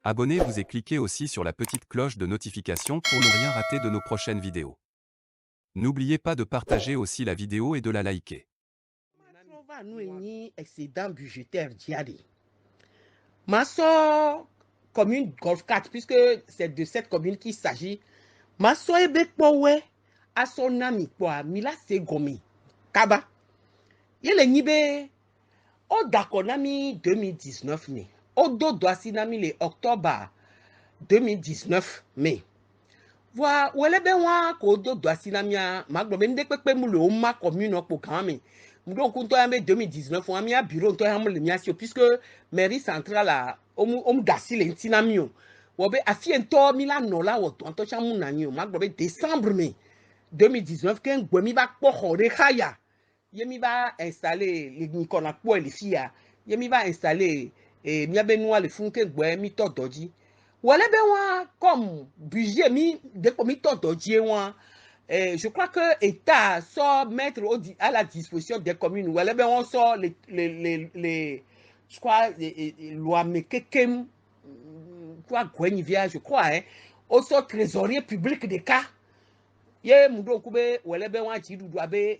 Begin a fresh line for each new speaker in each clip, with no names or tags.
Abonnez-vous et cliquez aussi sur la petite cloche de notification pour ne rien rater de nos prochaines vidéos. N'oubliez pas de partager aussi la vidéo et de la liker.
On va nous un excédent budgétaire diadé. Ma soeur, commune Golf 4, puisque c'est de cette commune qu'il s'agit, ma soeur est bekpowe à son ami quoi, Mila Segomi, Kaba. Il est nibe, au Dakonami 2019 né. Au Dodoasinami le octobre 2019 mai. Voilà, où est ben wa ko Dodoasinamia, maglo ben de pepe moule au ma commune pour quand même. Donc, on a 2019, on a mis un bureau, on a mis le puisque mairie centrale a gassi l'intinamio. Wobe afiento mila nola woto anto chamu nanyo magbobe décembre mai 2019 ken gwemi ba kpoko re khaya yemi ba installer les nikona po les fia yemi ba installer mi abenua le fun ken gwe mi to doji wale be wa comme budget mi de ko mi to doji wa. Je crois que l'État sort mettre à la disposition des communes. Ou alors, on sort je crois, les lois Mekekem, quoi, je crois, hein, on sort trésorier public des cas. Il y a Moudo Koube, ou alors, on a dit,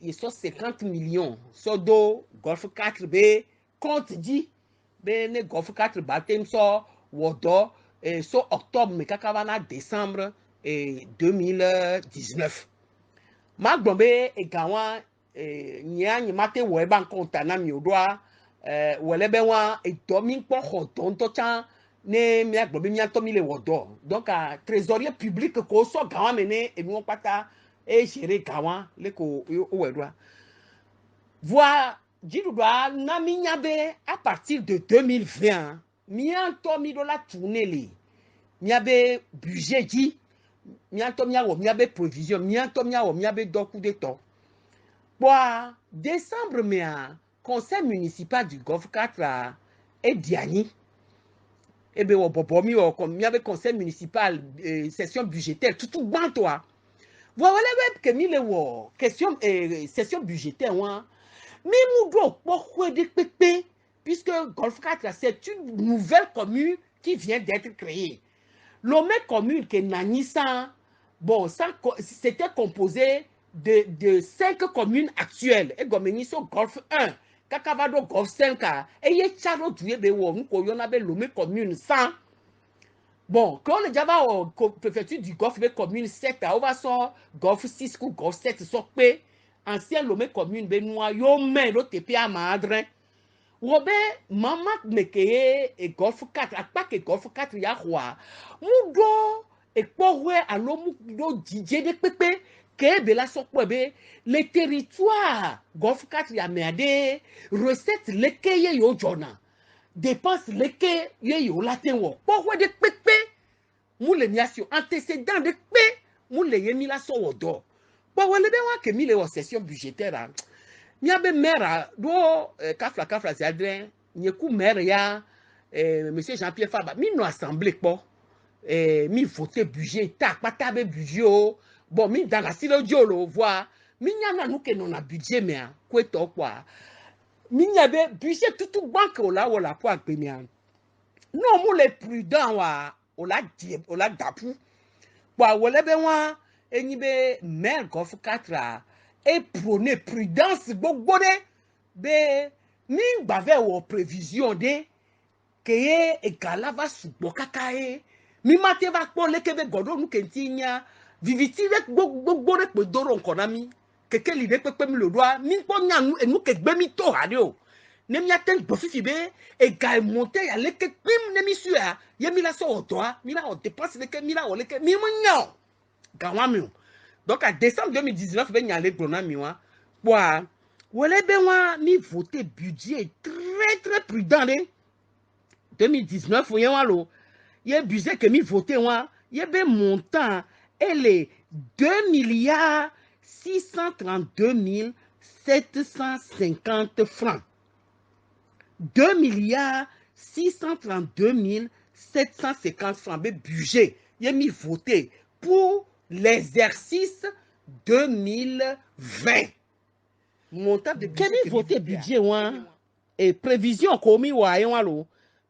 il sort 50 millions. Sort do, Golf 4B, compte dit, ben, Golf 4 baptême sort, Wodo, sort octobre, mais kakavana décembre 2019. Ma gbombe e gawa nya nyimate wo eba nkonta na mi odwa wele be wa e do mi npo ho do nto cha ne mi agbombe mi ato mi le wodo donc a trésorier public ko so gawa mene e mi won pata e shere gawa le ko o wedwa voir jidudwa na mi nyabe à partir de 2020 mi anto mi do la tourner li mi abe budget ji mianto miawo miabe provision mianto miawo miabe doku de to boa décembre mea conseil municipal du Golf 4 et Diani ebe wo bobo mi wo comme miabe conseil municipal session budgétaire tout ban toi voilà web que mi le wo question session budgétaire wa mi mu do pokwe de pepe puisque Golf 4 c'est une nouvelle commune qui vient d'être créée. L'homme commune que Nanissa, bon, c'était composé de 5 communes actuelles. Et Gomeniso Golf 1, Kakavado Golf 5, et y a Charo Duyebe, nous avons l'homme commune 100. Bon, quand on Java au préfecture du Golfe de commune 7, on va sur Golf 6 ou Golf 7, sur P, ancien l'homme commune Benoît, yo men, l'autre TP à Madrin. Wobe mama mekeye e Golf 4 akpa ke Golf 4 ya hwa mudo e kpowe alo mudo dije de pepe ke be la sokpo be le territoire Golf 4 ya meade recette lekeye yo jona dépense leke ye yo latin wo kpowe de pepe mu le miasio antécédent de pepe mu le yemi la so wodo kpowe le be wa ke mi le wo session budgétaire miabe maire do kafla zadren nyeku maire ya monsieur Jean-Pierre Faba mi no assemblée po mi voter budget ta pata be budget o bon mi dans la silo diolo voir mi nyana nou ke non na budget me ko to kwa mi nyabe budget tout banque o la po agbe mi an non mo le prudent wa o la dapu kwa wole be wa eni be maire Golf 4 et prôner prudence gbogbo de be mi gbave wo prévision de keye e galava sugbo kakae mi mate va po leke be godo nu kentinya viviti le gbogbo de pe doro nkona mi keke li de pepe mi lo doa mi po nya nu ke gbe mi to hade o ne mi aten gbo fifi be e ga monter ya leke pim ne mi sua ye mi la so odoa mi la o dépense leke mi la o leke mi mo nya gawa mi o. Donc, en décembre 2019, ben y aller grona miwa. Boa, wole ben wa mi voté budget très prudent de 2019 ou yan lo. Ye budget que mi voté wa, ye ben montant elle est 2 milliards 632 750 francs. 2 milliards 632 750 francs de budget. Ye mi voté pour l'exercice 2020. Montant de budget.
Quel voté budget et prévision commis ou à lo.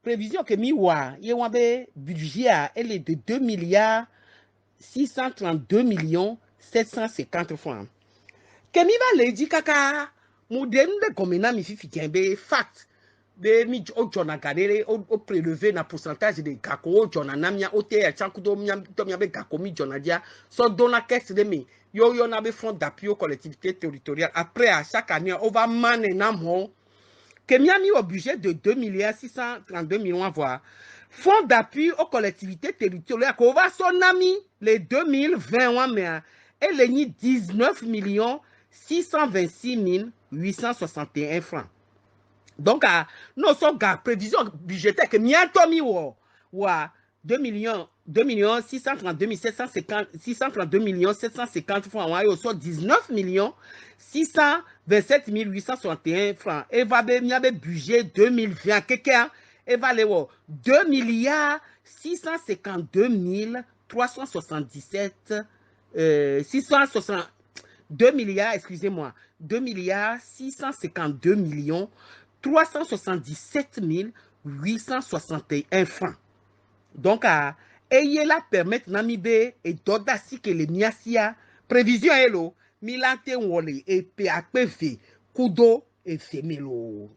prévision que mi wa ye wan be budget a elle est de 2 milliards 632 millions 750 francs. Que mi va le di kaka mu dem de komena mi fifi be fact be mi o jona gadere o prélever na pourcentage de gako o jona namia o te chankudo mia be gako mi jona dia so dona caisse de mi yo na be fonds d'appui aux collectivités territoriales. Après à chaque année on va maner na mo que mi a mis au budget de 2 milliards 632 millions à voir. Fonds d'appui aux collectivités territoriales, qu'on va son ami les 2020, et les 19 millions 626 861 francs. Donc, nous sommes en prévision budgétaire que mianto mi wa 2 millions 632 750 632 millions 750 francs wa yo so 19 millions 627 861 francs et va be miabe budget 2020 keke et va le 2 milliards 652 377 2 milliards, excusez-moi, 2 milliards 652 millions 377 861 francs. Donc, ayez la permettre namibe et dodasi que les miasia prévision hello milante wole et PAPV kudo et femelo.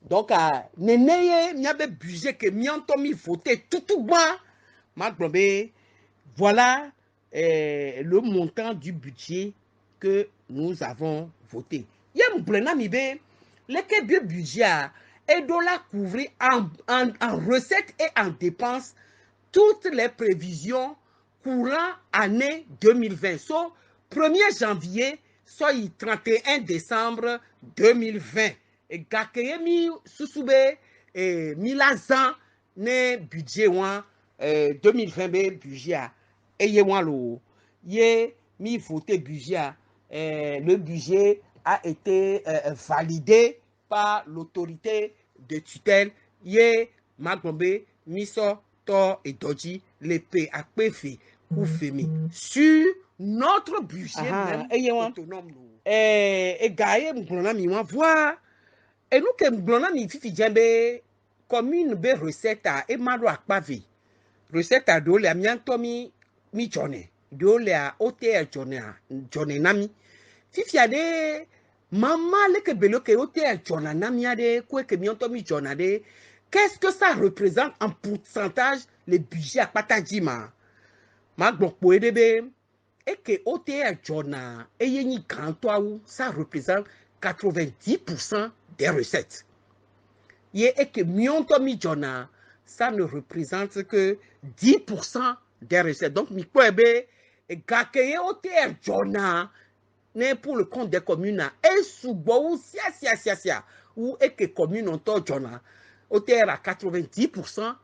Donc, neneye miabe budget que mianto mi voté tout bas ma globé. Voilà le montant du budget que nous avons voté. Yem blena mibe lequel budget et doit couvrir en recettes et en dépenses toutes les prévisions courant année 2020. So 1er janvier, soit 31 décembre 2020. Et gakeye mi susube et milazan ne budget wan 2020 be budget et ye wan lo ye mi voté budget le budget a été validé par l'autorité de tutelle ye magombe miso to et doji le PAPV koufemi sur notre budget même autonome et gaye mblona mi wan voir et nous que mblona mi fifi djembe commune be recette et mado akpavi recette a do le amianto mi jone do le a ote jone nami fifi ade mama le que belo que ote jona nami ade ko que mianto mi jona de qu'est-ce que ça représente en pourcentage le budget à patadima ma gbokpo edebe et que ote jona et yeni kanto ça représente 90% des recettes. Et que mianto mi jona ça ne représente que 10% des recettes. Donc, mi kwebe et gakeye ote jona ne pour le compte des communes et soubo sia ou et que communes ont jona ote à 90%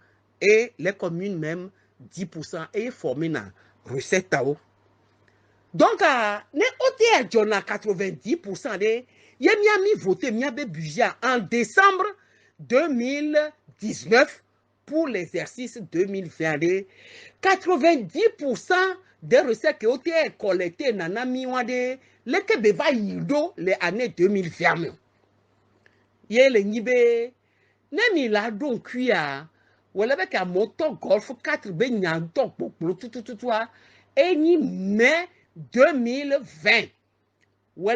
et les communes même 10% et formé na recette tao. Donc, ne ote jona 90% de ye mi voté mi budget en décembre 2019 pour l'exercice 2020. 90% des recettes qui ont été collectées dans l'année les Québécois les années 2020. Yé le nibe, nemi la donc kuya, ou avec un moto golf 4 benyanto pour tout, et ni mai 2020. Ou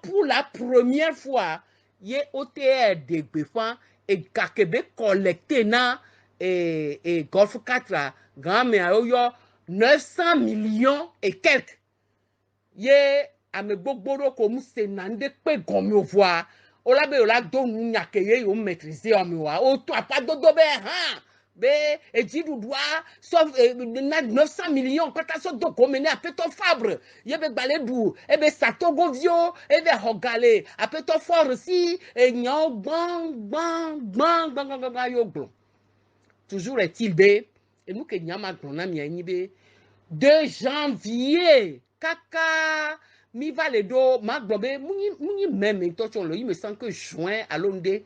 pour la première fois, yé OTR de Béfan et Kakebe collecté na et golf 4 grand mais yo 900 millions et quelques. Yé ame gbogboro comme c'est nande pe gomme voir. Ola be ola don nyakeye yo maîtriser omewa. O toi pas dodo be ha. Be et dit doit sauf 900 millions quand ça do commené à Peto Fabre. Yé be baledou et be sato govio et be hogale à Peto fort aussi et nyon bang yo glon. Toujours est-il bé et nous que nyama glona mi be 2 janvier kaka mi va le do ma globe muni même tochon le il me semble que juin à l'onde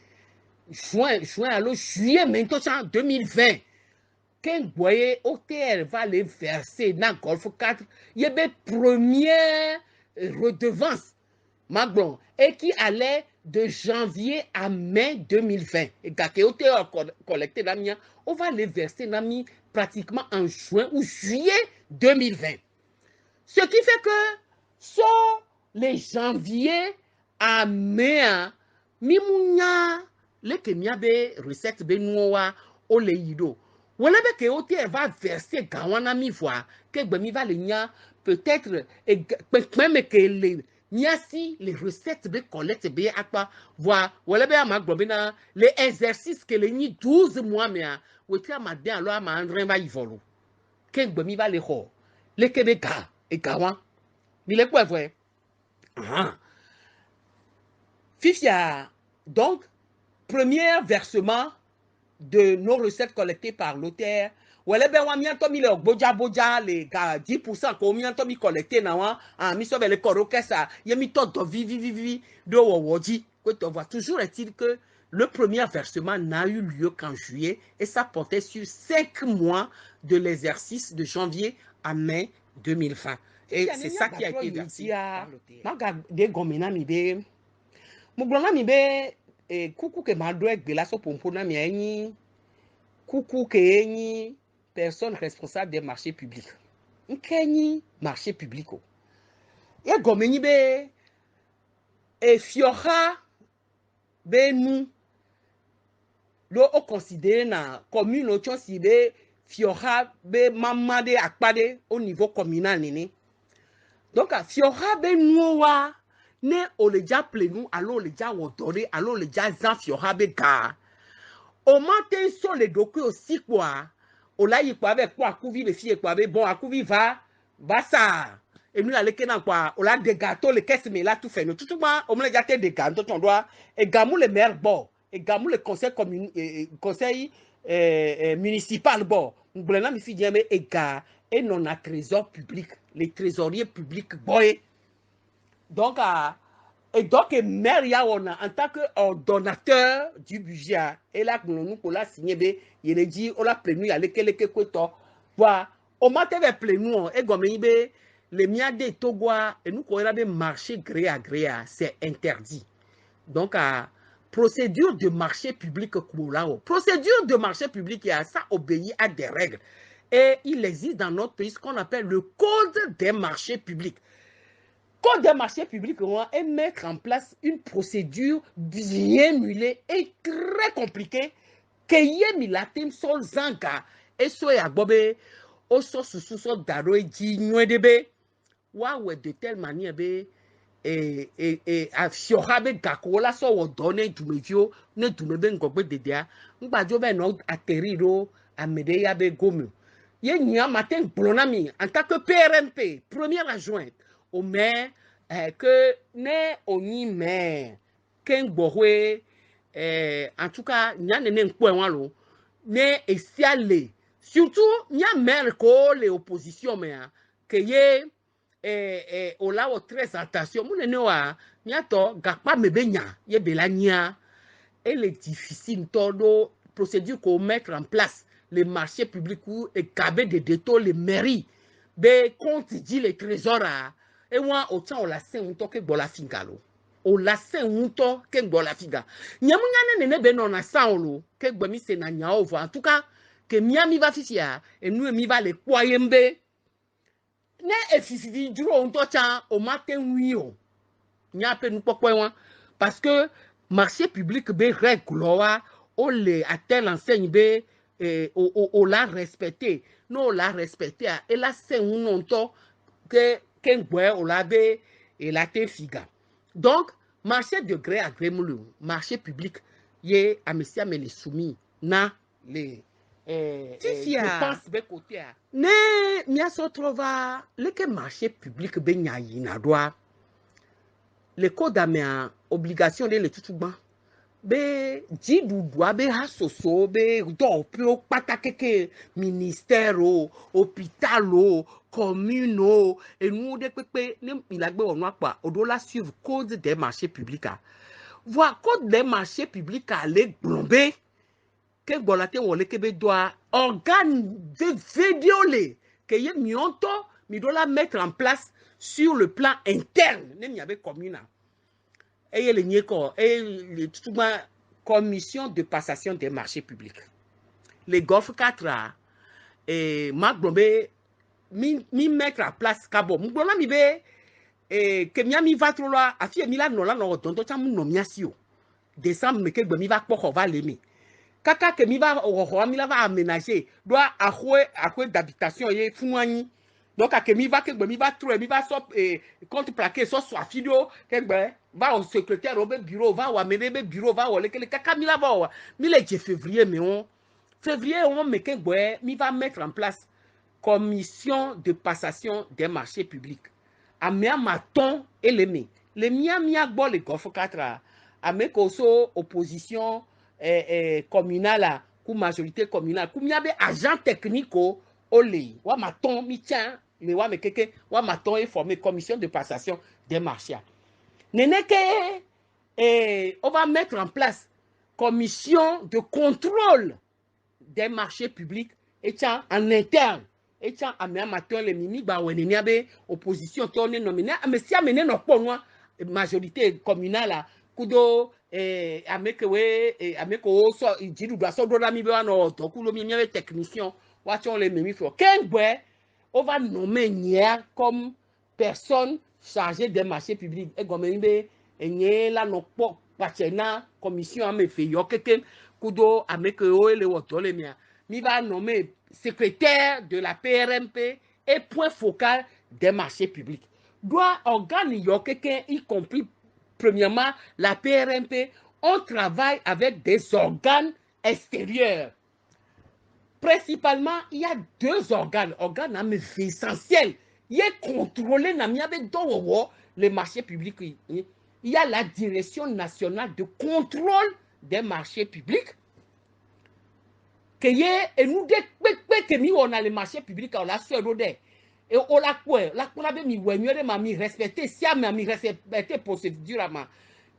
juin à l'eau juillet mais tochon 2020 qu'un boyer OTR va les verser dans Golf 4 il y a première redevance ma glon et qui allait de janvier à mai 2020. Et quand on collecté, on va les verser pratiquement en juin ou juillet 2020. Ce qui fait que sur les janvier à mai, mimounya, les kemiabe recettes benoua, o le yido. Wala be ke ote va verser gawana mi voix que mi va le nya peut-être même que les recettes be collecte be akpa voix wala be ama globina les exercices que les ni 12 mois mais wote ama bien alors ama andren va yvolo que mi va le ho le ke be ga et gawan mi le quoi vrai Fifia donc premier versement de nos recettes collectées par l'auteur. Wale ben wa mianto mi le boja boja les gars 10% ko mianto mi collecté na wa mi so le koroke ça y mi to do vi do woji que tu vois toujours est-il que le premier versement n'a eu lieu qu'en juillet et ça portait sur 5 mois de l'exercice de janvier à mai 2020 et c'est ça qui a été versé par l'auteur. Maga de gomina mi be muglona mi be kuku ke ma do egbe la so pompo na mi enyi coucou Kenyi, personne responsable des marchés publics. Kenyi, marché public. Et gomeni be, et fiora, be nous, l'on considère na commune autre si be, fiora, be mamade akpade au niveau communal nini. Donc, fiora be nous wa, ne o le ja ple nous, alors le ja wotore, alors le ja zan fiora be ga. Au matin sur les docu aussi quoi au là il quoi avec quoi couvi les filles quoi avec bon à couvi va ça et nous aller que quoi au là des gâteaux les caisses mais là tout fait nous tout moi on me les gâteaux des gâteaux on doit et gamou le maire bon et gamou le conseil conseil municipal bon on voulait là me fi dire mais et non à trésor public les trésoriers publics boy donc et donc, maire Yawana, en tant que donateur du budget, et là, nous avons signé, il a dit, on a pris, il y a les quoi, voilà, on m'a fait pris, nous, et comme les miades de Togo, et nous, on a marché gré à gré, c'est interdit. Donc, procédure de marché public, procédure de marché public, ça obéit à des règles. Et il existe dans notre pays ce qu'on appelle le code des marchés publics. Code des marchés publics et mettre en place une procédure bien muelée et très compliquée que y milatim sol zanga et soya bobe au so daro et di nwedebe wa we de telle manière be et afiora be gakola so wo donner du mevio ne du mebe ngogbe dedea ngbajo be no atterrir à medeya be gomu ye nya matin blonami en tant que PRMP première adjointe au maire que ne oni maire ken gbohwe en tout cas nya ne nkpo enwalo ne esiale surtout nya maire ko les oppositions mais que ye o la o très attention mon ne wa nya to gakpa mebenya ye belania et les difficiles todo procédure qu'on mettre en place les marchés publics ou et caber des détours les mairies be compte dit les trésors et moi autant on la sait un to que bola fingalo on la sait un to que bola figa nyamunya ne be non na saolo que gbemi se na nya over en tout cas que miami va fisia et nous mi va les kwayembe ne efifi duro un to cha o matin wi o nya pe nu popo won parce que marché public be règle o le atteint l'enseigne be o la respecter non la respecter et la c'est un non to que o la be et la te figa donc marché de gré à gré moulu marché public ye amesia me les soumis na les dépenses be côté ne mia so trova le que marché public be nya yi na doa le code a obligation de le tout be jidudua be hasoso be do pe o patakeke ministère o hôpital o commune o enu de pepe ne ilagbe onu apa odola suivre code des marchés publics voir code des marchés publics le glombe que bolate wole ke be doa organe de vidéolé que ye mionto mi dola mettre en place sur le plan interne ne mi avait commune et le nieko et tout commission de passation des marchés publics. Les Golf 4 et Marc Blombe mi mettre à place Cabo. M'blona mi be et que mi va trop là a fi mi la no la no tonto cha mu no mi asio. Décembre me que mi va poko va lemi. Kaka que mi va o mi la va aménager doit akwe d'habitation et fuani. Donc à que mi va trop mi va so contreplaquer so fido que va au secrétaire au bureau va au amener bureau va au le kaka mi la va mi le février mais on février on me que mi va mettre en place commission de passation des marchés publics. A mea maton et les mia bo les Golf 4 a me koso opposition communale ou majorité communale ku mia be agent technique o le wa maton mi tient mais wa me keke wa maton est formé commission de passation des marchés. Nene que on va mettre en place commission de contrôle des marchés publics et tiens en interne. Et tiens, à mes amateurs, les mimi, bah, ouais, n'y a pas opposition, qui on est nominé, mais si amené nos points, majorité communale, kudo, avec o, so, il dit, doit so, doit mi bien, non, donc, le mimi, technicien, watch on les mimi, qu'un bois, on va nommer Nia comme personne chargée des marchés publics. Et comme il et Nia, là, non, pas, commission, à me fait, yo, quelqu'un, kudo, avec o, les autres, les miens. Mi va nommer secrétaire de la PRMP et point focal des marchés publics. Doit organiser quelqu'un, y compris premièrement la PRMP, on travaille avec des organes extérieurs. Principalement, il y a deux organes essentiels. Il est contrôlé les marchés publics. Il y a la Direction nationale de contrôle des marchés publics. Que et nous que mi on a les marchés publics on la sur et on la mi mi respecter si mi respecter procédure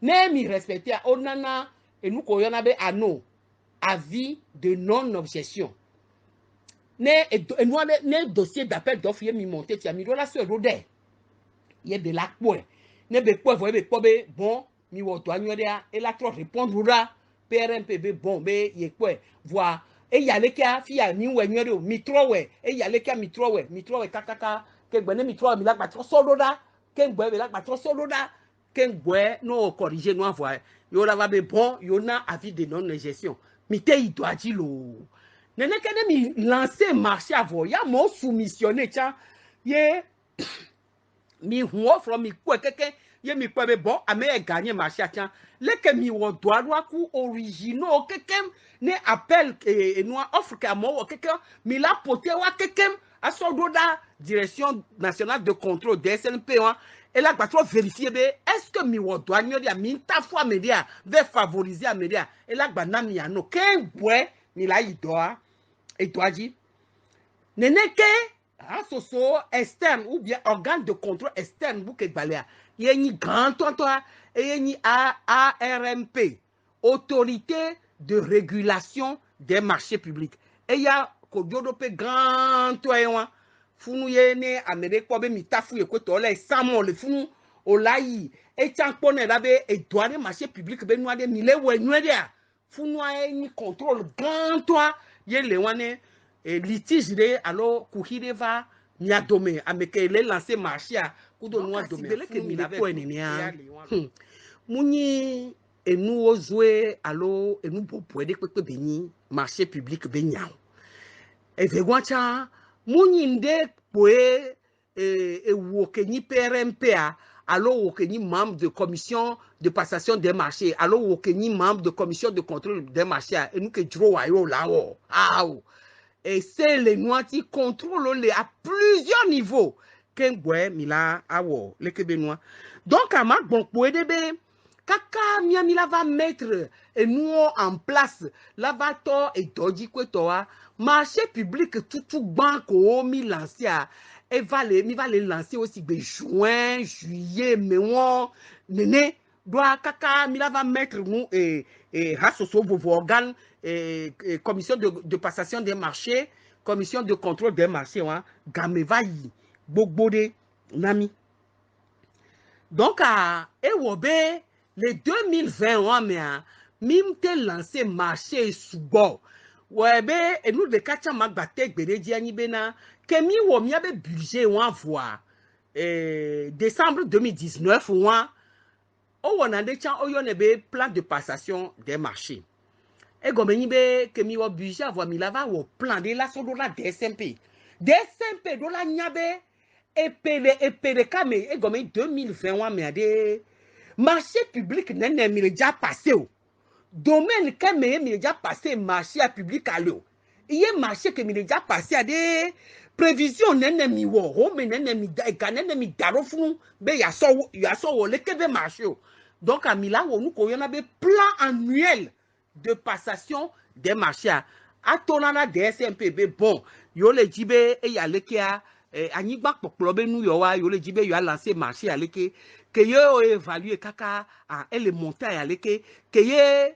ne mi respecter on a et nous ko yona be ano avis de non objection ne nous ne dossier d'appel d'offre mi monter ti mi la sur il y a de la quoi ne be quoi voyer be bon mi wo to anyo et la trop répondre là PRMPB bon be y quoi voir et y a les cas fia ni we nyoro mitrowe et y a les cas mitrowe kakaka ke gbene mitrowe mi la gba tro soloda ke gbe be la gba tro soloda ke gbe no corriger no avoir yo la va be bon yo na avis de non gestion mi te i doit dire lo nene ke mi lancer marché avant ya mo soumissionner tiens ye mi huo from mi quoi quelqu'un ye mi quoi be bon a me gagner marché tiens les que mi wo doit ku originaux quelqu'un ne appel et nous offre qu'à moi quelqu'un mi la poté wa quelqu'un à son doda direction nationale de contrôle DSNP et là pas trop vérifier est-ce que mi wo doit nyo dia mi ta fois média veut favoriser à média et là ba na mi ano ken boy mi la idoa et doit dire nene ke soso externe ou bien organe de contrôle externe bu ke balea yeni grand toi et yeni ARMP autorité de régulation des marchés publics et il y a kodiodope grand toi funu yene Amérique ko be mitafu ko to le samo le funu olayi e champone dabe e douane marché public be noade mile we nwede funu ni contrôle grand toi ye le wane litige de alors kuhide va miadome ameke le lancer marché a kudo noa dome que mi le ko enia muni enu ozwe alo enu popo de pepe beni marché public benya e vegwacha muni nde poe e wokeni PRMP alo wokeni membre de commission de passation des marchés alo wokeni membre de commission de contrôle des marchés et nous que dro wa yo là et c'est les noirs qui contrôlent les à plusieurs niveaux kengwe mila awo le kebenois donc à ma bon poe de be kaka miamila va mettre et nous en place la va to et doji kwetoa marché public tout banco mi lancia et mi va les lancer aussi de juin juillet mais on nene doit kaka mi la va mettre nous et hasoso vos organes et commission de passation des marchés commission de contrôle des marchés gameva yi bogbode nami donc à ewobe le 2021 mais mim te lancé marché subo ouais be et nous de kacha magbate gbere di ani bena ke mi wo mi abe budget wan voir décembre 2019 wan o wona de chan o yo ne be plan de passation des marchés et comme ni be ke mi wo budget avoir mi lava wo plan de la so do la DSMP do la nyabe epele kame et comme 2021 mais de marché public n'est mi déjà passé o domaine que me déjà passé marché à public à l'eau il y a marché que me déjà passé à des prévisions n'est mi wo ho me n'est mi ga n'est mi daro funu be ya so le que be marché donc à Milan où nous qu'on a be plan annuel de passation des marchés à tonana DSMP be bon yo le jibe e ya leke a anyigba popolo be nu yo wa yo le jibe yo a lancé marché à leke que yo évaluer kaka a ele monter à leke que ye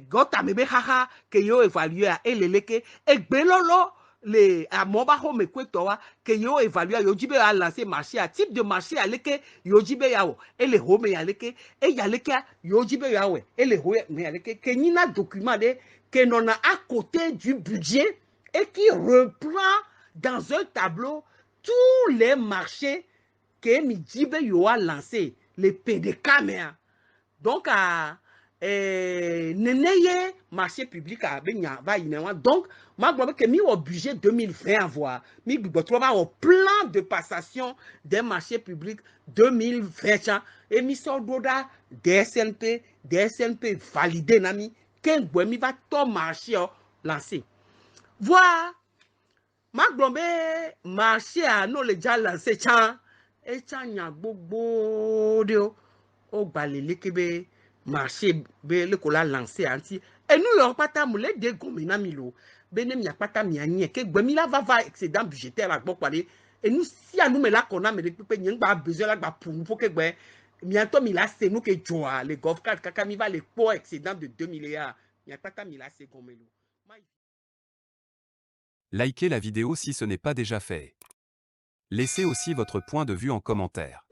gota mebe haha que yo évaluer à ele leke e gbelolo le amoba ho mekweto wa que yo évaluer yo jibe a lancer marché à type de marché à leke yo jibe ya wo ele ho me ya leke e ya leke yo jibe ya we ele ho me ya leke que ni na document de que non a à côté du budget et qui reprend dans un tableau tous les marchés que Midibe yo a lancé, les PDK. Donc, neneye marché public a benya va inewa. Donc, moi, je que mi au budget 2020 avoir, mi trouver au plan de passation des marchés publics 2020 et mi sort d'oda DSNP validé nami, qu'un mi va tout marché lancé. Voilà. Ma glombe marché à nous les déjà lancé chan et chan nya gbogbo de o gbalele kebe marché be le ko la lancé anti et nous yon pata mule de gomina milo bene mi pata mi anye ke gbemi la va excédent budgétaire la gbok pale et nous si à nous me la kona me de pepe nyen gba besoin la gba pour que gbe bientôt mi la c'est nous que joa le gov card kaka mi va le po excédent de 2 milliards mi pata mi la c'est gomelo.
Likez la vidéo si ce n'est pas déjà fait. Laissez aussi votre point de vue en commentaire.